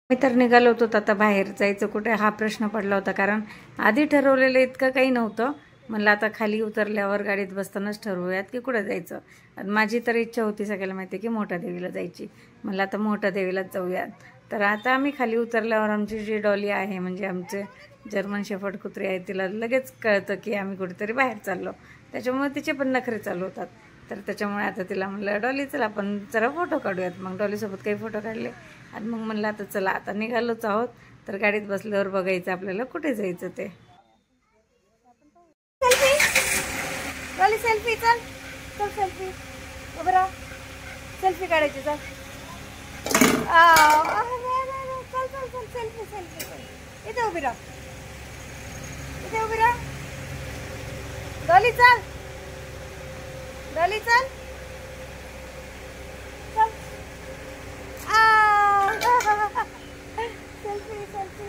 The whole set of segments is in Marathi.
मी तर निघालो होतो आता बाहेर जायचं कुठे हा प्रश्न पडला होता, कारण आधी ठरवलेलं इतकं काही नव्हतं. म्हणलं आता खाली उतरल्यावर गाडीत बसतानाच ठरवूयात की कुठं जायचं. माझी तर इच्छा होती, सगळ्याला माहिती आहे की मोठ्या देवीला जायची. म्हणलं आता मोठ्या देवीलाच जाऊयात. तर आता आम्ही खाली उतरल्यावर आमची जी डॉली आहे, म्हणजे आमचे जर्मन शेफर्ड कुत्री आहे, तिला लगेच कळतं की आम्ही कुठेतरी बाहेर चाललो. त्याच्यामुळे तिचे पण नखरे चालू होतात. तर त्याच्यामुळे आता तिला म्हणलं डॉली चला आपण जरा फोटो काढूयात. मग डॉलीसोबत काही फोटो काढले आणि मग म्हणलं आता चला आता निघालोच आहोत. तर गाडीत बसल्यावर बघायचं आपल्याला कुठे जायचं ते. डॉली सेल्फी, चल चल सेल्फी, उभं राहा, सेल्फी काढायची. चल चल चल चल सेल्फी सेल्फी, इथे उभी राहा, इथे उभी राहा. डॉली चल, डॉली चल चल. Selfie selfie.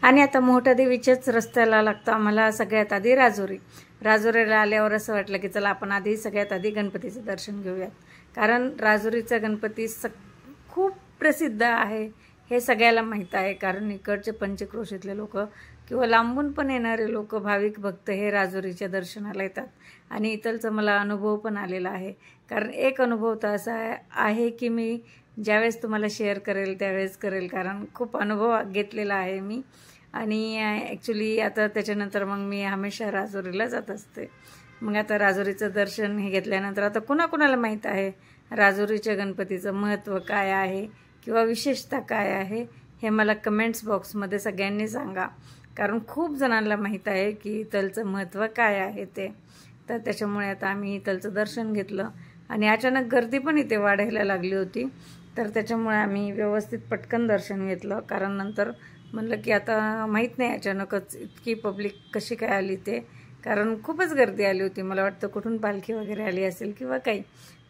आणि आता मोठ्या देवीच्याच रस्त्याला लागतं आम्हाला सगळ्यात आधी राजुरीला आल्यावर असं वाटलं की चला आपण आधी सगळ्यात आधी गणपतीचं दर्शन घेऊयात. कारण राजुरीचा गणपती खूप प्रसिद्ध आहे हे सगळ्याला माहीत आहे. कारण इकडचे पंचक्रोशीतले लोक किंवा लांबून पण येणारे लोक, भाविक भक्त हे राजुरीच्या दर्शनाला येतात. आणि इथलचा मला अनुभव पण आलेला आहे. कारण एक अनुभव तर असा आहे की मी ज्यावेळेस तुम्हाला शेअर करेल त्यावेळेस करेल, कारण खूप अनुभव घेतलेला आहे मी. आणि ॲक्च्युली आता त्याच्यानंतर मग मी हमेशा राजुरीला जात असते. मग आता राजुरीचं दर्शन हे घेतल्यानंतर आता कुणाकुणाला माहीत आहे राजुरीच्या गणपतीचं महत्त्व काय आहे किंवा विशेषता काय आहे, हे मला कमेंट्स बॉक्समध्ये सगळ्यांनी सांगा. कारण खूप जणांना माहीत आहे की इथलचं महत्त्व काय आहे ते. तर त्याच्यामुळे आता आम्ही इथलचं दर्शन घेतलं आणि अचानक गर्दी पण इथे वाढायला लागली होती. तर त्याच्यामुळे आम्ही व्यवस्थित पटकन दर्शन घेतलं. कारण नंतर म्हणलं की आता माहीत नाही अचानकच इतकी पब्लिक कशी काय आली ते, कारण खूपच गर्दी आली होती. मला वाटतं कुठून पालखी वगैरे आली असेल किंवा काही,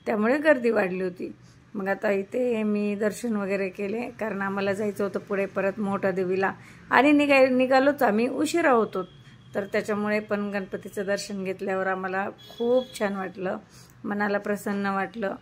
त्यामुळे गर्दी वाढली होती. मग आता इथे मी दर्शन वगैरे केले, कारण आम्हाला जायचं होतं पुढे परत मोठ्या देवीला. आणि निघालोच आम्ही, उशिरा होतो. तर त्याच्यामुळे पण गणपतीचं दर्शन घेतल्यावर आम्हाला खूप छान वाटलं, मनाला प्रसन्न वाटलं.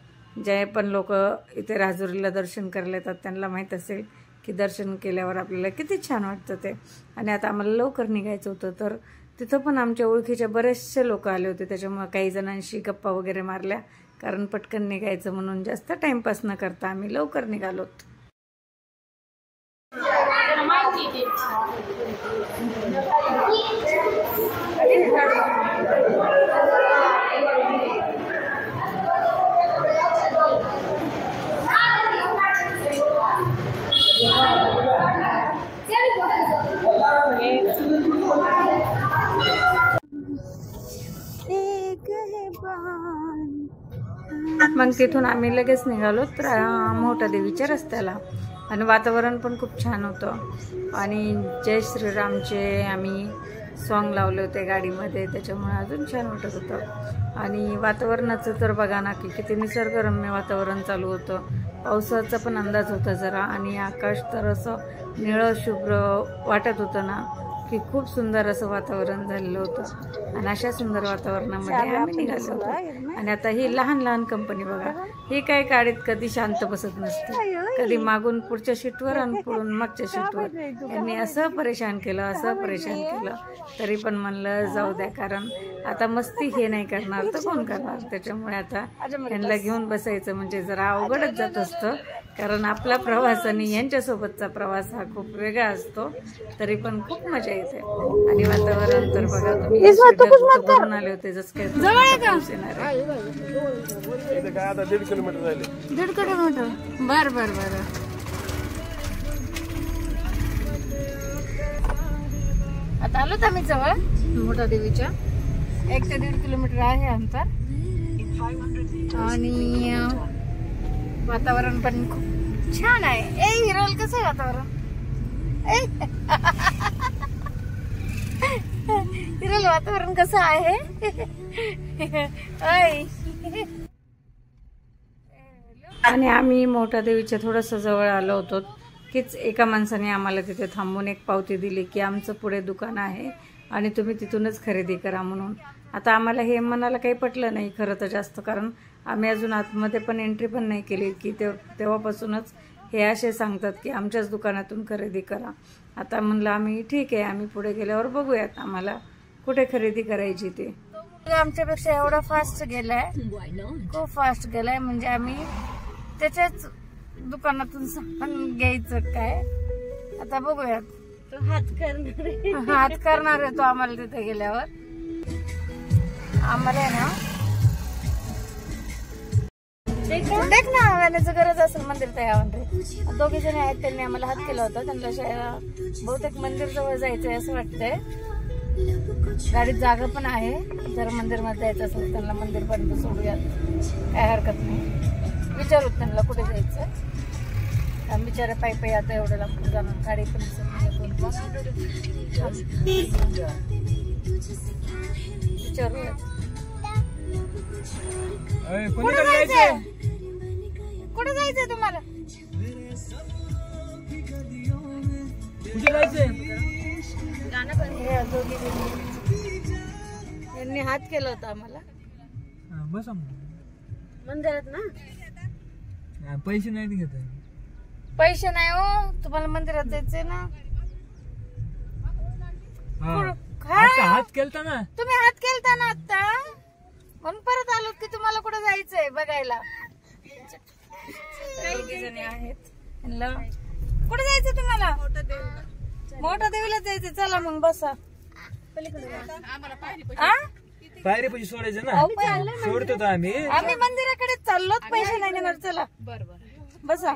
जे पण लोक इथे राजुरीला दर्शन करायला येतात त्यांना माहीत असेल की दर्शन केल्यावर आपल्याला किती छान वाटतं ते. आणि आता आम्हाला लवकर निघायचं होतं, तर तिथं पण आमच्या ओळखीचे बरेचसे लोक आले होते. त्याच्यामुळे काही जणांशी गप्पा वगैरे मारल्या, कारण पटकन निघायचं म्हणून जास्त टाईमपास न करता आम्ही लवकर निघालोत. मग तिथून आम्ही लगेच निघालो मोठ्या देवीच्या रस्त्याला. आणि वातावरण पण खूप छान होतं. आणि जय श्रीरामचे आम्ही सॉन्ग लावले होते गाडीमध्ये, त्याच्यामुळे अजून छान वाटत होतं. आणि वातावरणाचं तर बघा ना की किती निसर्गरम्य वातावरण चालू होतं. पावसाचा पण अंदाज होता जरा, आणि आकाश तर असं निळं शुभ्र वाटत होतं ना की खूप सुंदर असं वातावरण झालेलं होतं. आणि अशा सुंदर वातावरणामध्ये आम्ही निघालो होतो. आणि आता ही लहान लहान कंपनी बघा, ही काय गाडीत कधी शांत बसत नसते. कधी मागून पुढच्या सीटवर आणि पुढून मागच्या सीटवर. यांनी असं परेशान केलं तरी पण म्हणलं जाऊ द्या, कारण आता मस्ती हे नाही करणार तर कोण करणार. त्याच्यामुळे आता यांना घेऊन बसायचं म्हणजे जरा अवघडच जात असतं, कारण आपला प्रवास आणि यांच्यासोबतचा प्रवास हा खूप वेगळा असतो. तरी पण खूप मजा येते. आणि वातावरण तर बघा तुम्ही, भरून आले होते जसं काय पाऊस येणार आहे. 1.5 किलोमीटर राहिले. 1.5 किलोमीटर. बरं. आता आलोत आम्ही जवळ मोठ्या देवीच्या. 1 ते 1.5 किलोमीटर आहे अंतर. आणि वातावरण पण खूप छान आहे. हिरोल कसं आहे वातावरण? हिरोल वातावरण कसं आहे? आणि आम्ही मोठ्या देवीच्या थोडंसं जवळ आलो होतो कीच एका माणसाने आम्हाला तिथे थांबून एक पावती दिली की आमचं पुढे दुकान आहे आणि तुम्ही तिथूनच खरेदी करा म्हणून. आता आम्हाला हे मनाला काही पटलं नाही खरं तर जास्त, कारण आम्ही अजून आतमध्ये पण एंट्री पण नाही केली की तेव्हापासूनच हे असे सांगतात की आमच्याच दुकानातून खरेदी करा. आता म्हणलं आम्ही ठीक आहे, आम्ही पुढे गेल्यावर बघूयात आम्हाला कुठे खरेदी करायची ते. आमच्यापेक्षा एवढा फास्ट गेलाय, खूप फास्ट गेलाय, म्हणजे आम्ही त्याच्याच दुकानातून सामान घ्यायचं काय. आता बघूयात, हात करणार आहे तो आम्हाला तिथे गेल्यावर. आम्हाला आहे ना देख ना व्याण्याचं गरज असेल मंदिर तयार. दोघे जण आहेत, त्यांनी आम्हाला हात केला होता. त्यांना बहुतेक मंदिर जवळ जायचंय असं वाटतंय. गाडीत जागा पण आहे, जर मंदिर मध्ये जायचं असेल त्यांना मंदिर पर्यंत सोडूयात, काय हरकत नाही. विचारूत त्यांना कुठे जायचं. बिचारा पायी आता एवढं लांब जाणार, गाडी पण विचारूयात. कुठे जायचंय तुम्हाला? यांनी हात केला होता आम्हाला मंदिरात ना. पैसे नाही घेत. पैसे नाही हो, तुम्हाला मंदिरात जायचंय ना. हात केलता ना तुम्ही, हात केलता ना आता, म्हणून परत आलो की तुम्हाला कुठे जायचंय बघायला. काही जणी आहेत, कुठे जायचं तुम्हाला? मोठा देवीला जायचं. चला मग बसा. पायरी पैसे सोडायचे ना, सोडतो आम्ही मंदिराकडे चाललो, पैसे नाही घेणार. चला बसा.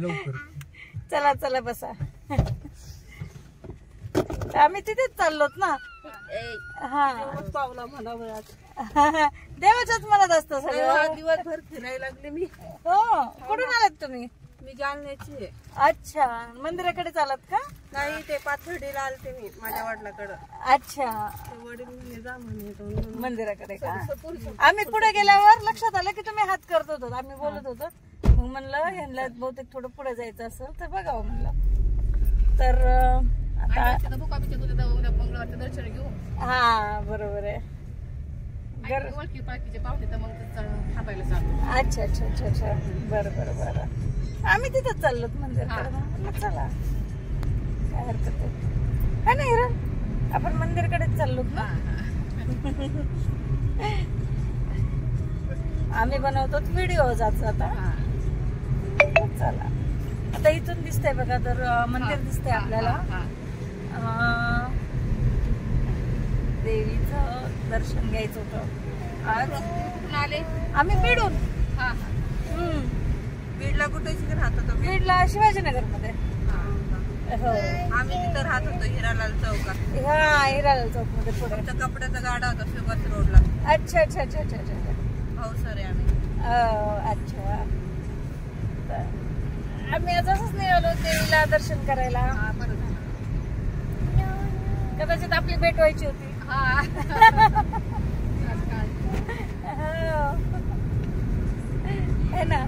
लवकर चला चला बसा. आम्ही तिथेच चाललोत ना. हा पावला म्हणा देवाच्याच मनात असतं सगळं. दिवसभर फिरायला लागले मी. हो, कुठून आलात तुम्ही? मी जालन्याची. अच्छा, मंदिराकडे चालत का? नाही, ते पाथर्डीला आलते मी माझ्या वडिलाकडं. अच्छा, वडील म्हणे जा म्हणे मंदिराकडे का? आम्ही पुढे गेल्यावर लक्षात आलं की तुम्ही हात करत होतो. आम्ही बोलत होतो, मग म्हणलं ह्यांना बहुतेक थोडं पुढे जायचं असेल तर बघावं म्हणलं. तर आता मंगळवारचं दर्शन घेऊ. हा बरोबर आहे. बाकीचे पाहुणे तर मग थांबायला चालू. अच्छा अच्छा अच्छा अच्छा, बरं बरं बरं. आम्ही तिथंच चाललो मंदिराकडे. चला, काय हरकत आहे ना हिरण, आपण मंदिरकडेच चाललो ना. आम्ही बनवतो व्हिडिओ जात आता. चला, आता इथून दिसतंय बघा, तर मंदिर दिसतंय आपल्याला. देवीचं दर्शन घ्यायचं होतं आज. आले आम्ही बीडून. बीडला कुठे राहत होतो? बीडला शिवाजीनगर मध्ये. हो, आम्ही तिथं राहत होतो हिरालाल चौकात. हा, हिरालाल चौक मध्ये पुढे कपड्याचा गाडा होता शुगर रोडला. अच्छा अच्छा अच्छा अच्छा अच्छा. भाऊ सर आहे आम्ही. अच्छा, आम्ही आज असंच निघालो देवीला दर्शन करायला. कदाचित आपली भेट व्हायची होती. है ना.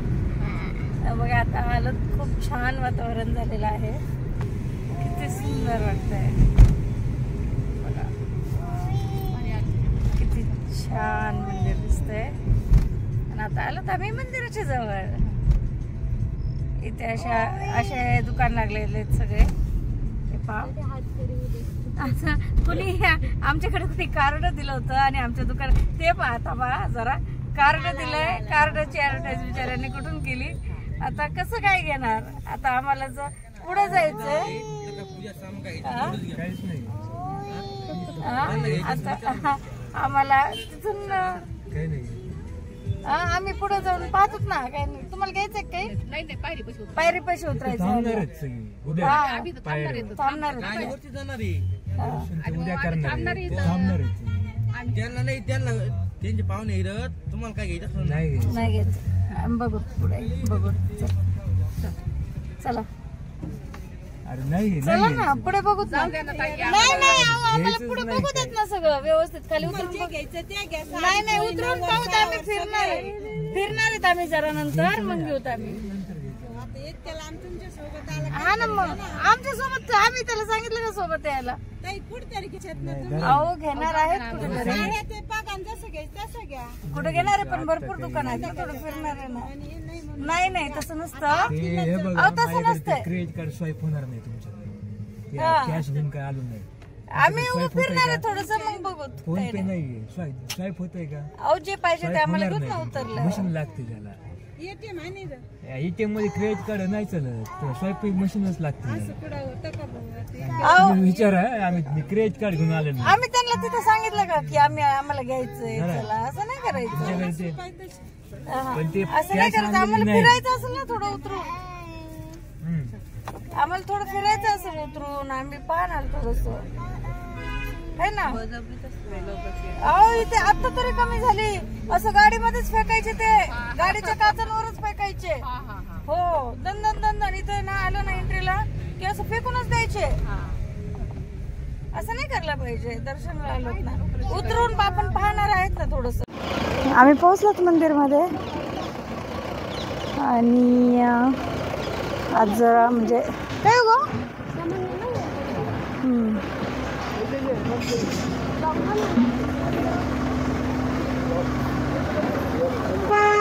बघा आता आलो, खूप छान वातावरण झालेलं आहे, किती सुंदर वाटतंय बघा, किती छान मंदिर दिसतंय. आणि आता आलो तर आम्ही मंदिराच्या जवळ. इथे असे दुकान लागलेले आहेत सगळे. असं कुणी आमच्याकडे कुणी कार्ड दिलं होतं आणि आमच्या दुकानात ते पाहता बा जरा कार्ड दिलंय. कार्डची ऍडव्हर्टाईज बिचाऱ्यांनी कुठून केली. आता कसं काय घेणार? आता आम्हाला जर पुढे जायचंय, आता आम्हाला तिथून आम्ही पुढे जाऊन पाहतोच ना. काय नाही, तुम्हाला घ्यायचंय काही? नाही, पायरी पैसे उतरायचं. थांबणार. त्यांचे पाहुणे तुम्हाला काय घ्यायचं? नाही घ्यायचं. बघू पुढे बघू. चला चला ना पुढे बघू. नाही आम्हाला पुढे बघू देत ना सगळं व्यवस्थित. खाली उतरून घ्यायचं. नाही उतरून पाहू. आम्ही फिरणार आहेत आम्ही जरा, नंतर मग घेऊत आम्ही. हा ना, मग आमच्या सोबत. आम्ही त्याला सांगितलं का सोबत यायला. अहो घेणार आहेत कुठे कुठे घेणार आहे, पण भरपूर दुकान आहेत ना, थोडं फिरणार आहे ना. नाही तसं नसतं. अहो तसं नसतं. क्रेडिट कार्ड स्वाईप होणार नाही तुमच्याकडे, कॅश घेऊन काय आलो नाही. आम्ही फिरणार आहे थोडस, मग बघू. फोन पे नाही स्वाईप होतंय का? अहो जे पाहिजे ते आम्हाला घेऊन ना उतरलं. मशीन लागते त्याला. एटीएम मध्ये क्रेडिट कार्ड नाही चालत, स्वाईप मशीनच लागते. विचारा, आम्ही क्रेडिट कार्ड घेऊन आलो. आम्ही त्यांना तिथं सांगितलं का की आम्हाला घ्यायचंय, चला असं नाही करायचं. असं नाही करायचं. आम्हाला फिरायचं असेल ना थोडं उतरून, आम्हाला थोडं फिरायचं असेल उतरून, आम्ही पाहणार थोडस है ना. अहो इथे आता तरी कमी झाली. असं गाडीमध्येच फेकायचे, ते गाडीच्या काचांवरच फेकायचे. हो दन इथे ना आलं ना एंट्रीला की असं फेकूनच द्यायचे. असं नाही करायला पाहिजे. दर्शनाला आलोत ना, उतरून आपण पाहणार आहेत ना थोडस. आम्ही पोहोचलोत मंदिरमध्ये आणि आज जरा म्हणजे काय गो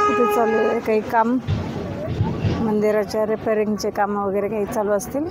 इथे चालू आहे काही काम, मंदिराच्या रिपेअरिंगचे काम वगैरे काही चालू असतील.